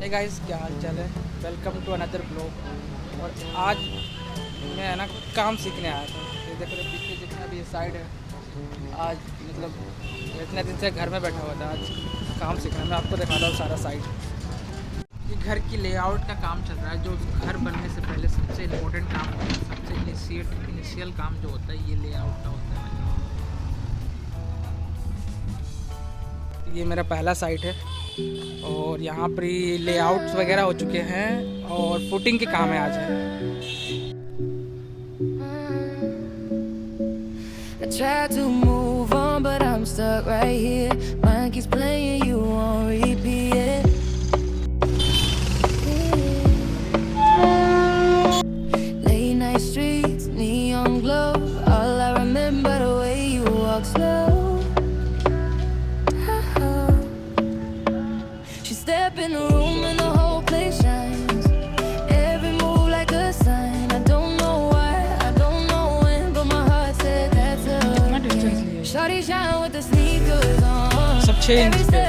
Hey guys, क्या हाल चाल है। Welcome to another blog. और आज मैं है ना काम सीखने आया था। ये देख रहे पीछे जितना भी साइड है, आज मतलब इतने दिन से घर में बैठा हुआ था, आज काम सीखना। मैं आपको दिखा रहा हूँ सारा साइड। ये घर की लेआउट का काम चल रहा है, जो घर बनने से पहले सबसे इम्पोर्टेंट काम होता है, सबसे इनिशियल काम जो होता है ये लेआउट का होता है। ये मेरा पहला साइट है और यहाँ पर ही लेआउट्स वगैरह हो चुके हैं और फुटिंग के काम है आज है। I tried to move on, but I'm stuck right here. Mind keeps playing you on repeat. Late night streets, neon glow. All I remember the way you walk slow. She step in the room and the whole place shines. Every move like a sign. I don't know why, I don't know when, but my heart said that's a. Shawty shine with the sneakers on. सब 6 inch पे।